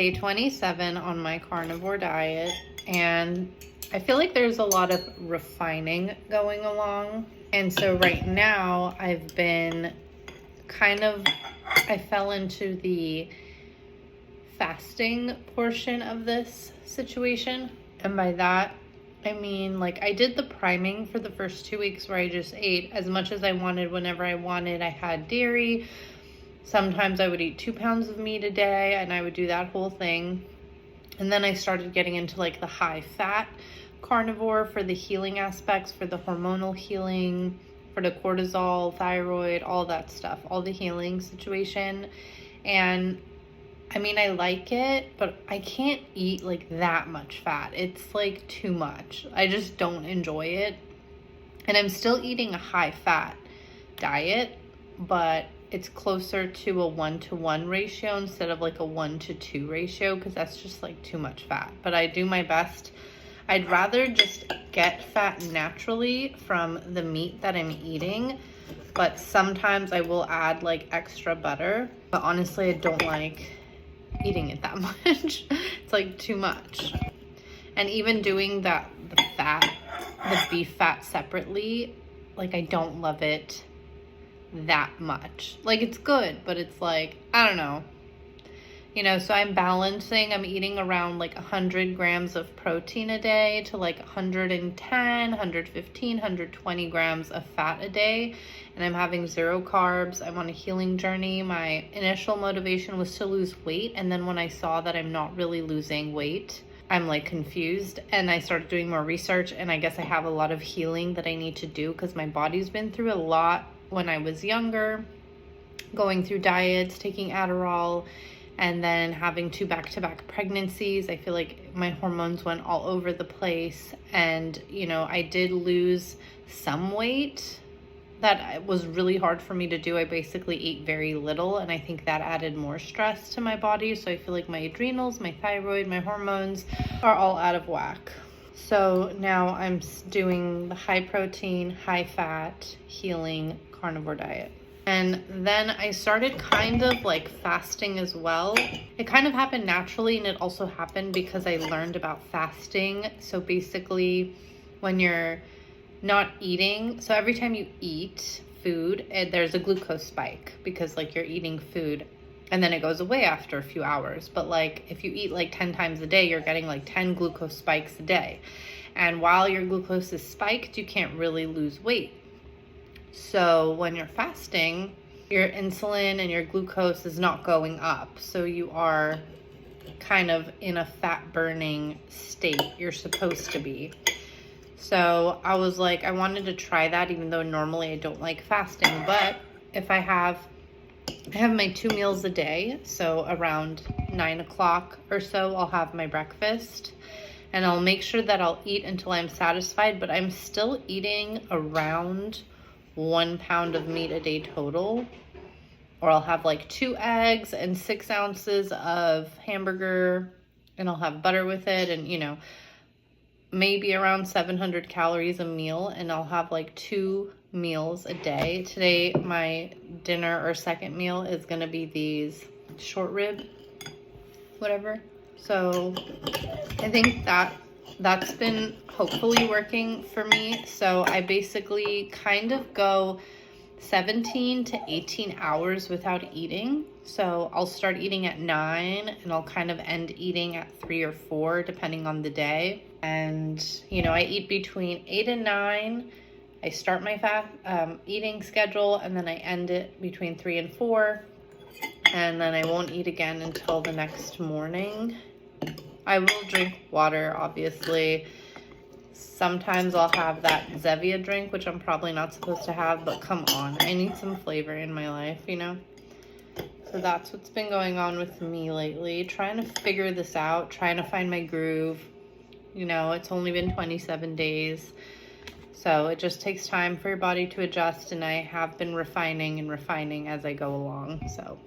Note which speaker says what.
Speaker 1: Day 27 on my carnivore diet, and I feel like there's a lot of refining going along. And so right now I've been I fell into the fasting portion of this situation. And by that, I mean, like, I did the priming for the first 2 weeks where I just ate as much as I wanted whenever I wanted. I had dairy. Sometimes I would eat 2 pounds of meat a day, and I would do that whole thing. And then I started getting into like the high fat carnivore for the healing aspects, for the hormonal healing, for the cortisol, thyroid, all that stuff, all the healing situation. And I mean, I like it, but I can't eat like that much fat. It's like too much. I just don't enjoy it. And I'm still eating a high fat diet, but it's closer to a 1-to-1 ratio instead of like a 1-to-2 ratio, because that's just like too much fat. But I do my best. I'd rather just get fat naturally from the meat that I'm eating, but sometimes I will add like extra butter. But honestly, I don't like eating it that much. It's like too much. And even doing the beef fat separately, like, I don't love it that much. Like, it's good, but it's like, I don't know, so I'm balancing. I'm eating around like 100 grams of protein a day to like 110, 115, 120 grams of fat a day, and I'm having 0 carbs. I'm on a healing journey. My initial motivation was to lose weight, and then when I saw that I'm not really losing weight, I'm like confused, and I started doing more research, and I guess I have a lot of healing that I need to do because my body's been through a lot when I was younger, going through diets, taking Adderall, and then having 2 back-to-back pregnancies. I feel like my hormones went all over the place, and I did lose some weight. That was really hard for me to do. I basically ate very little, and I think that added more stress to my body. So I feel like my adrenals, my thyroid, my hormones are all out of whack. So now I'm doing the high protein, high fat, healing carnivore diet. And then I started kind of like fasting as well. It kind of happened naturally, and it also happened because I learned about fasting. So basically, when you're not eating, so every time you eat food, there's a glucose spike because like you're eating food, and then it goes away after a few hours. But like if you eat like 10 times a day, you're getting like 10 glucose spikes a day. And while your glucose is spiked, you can't really lose weight. So when you're fasting, your insulin and your glucose is not going up. So you are kind of in a fat burning state. You're supposed to be. So I was like, I wanted to try that, even though normally I don't like fasting. But if I have my 2 meals a day. So around 9 o'clock or so, I'll have my breakfast, and I'll make sure that I'll eat until I'm satisfied. But I'm still eating around 1 pound of meat a day total, or I'll have like 2 eggs and 6 ounces of hamburger, and I'll have butter with it, and maybe around 700 calories a meal, and I'll have like 2 meals a day. Today my dinner or second meal is gonna be these short rib, whatever. So I think that's been hopefully working for me. So I basically kind of go 17 to 18 hours without eating. So I'll start eating at 9, and I'll kind of end eating at 3 or 4, depending on the day. And, I eat between 8 and 9. I start my eating schedule, and then I end it between 3 and 4. And then I won't eat again until the next morning. I will drink water, obviously. Sometimes I'll have that Zevia drink, which I'm probably not supposed to have, but come on, I need some flavor in my life, So that's what's been going on with me lately, trying to figure this out, trying to find my groove. It's only been 27 days, so it just takes time for your body to adjust, and I have been refining as I go along, so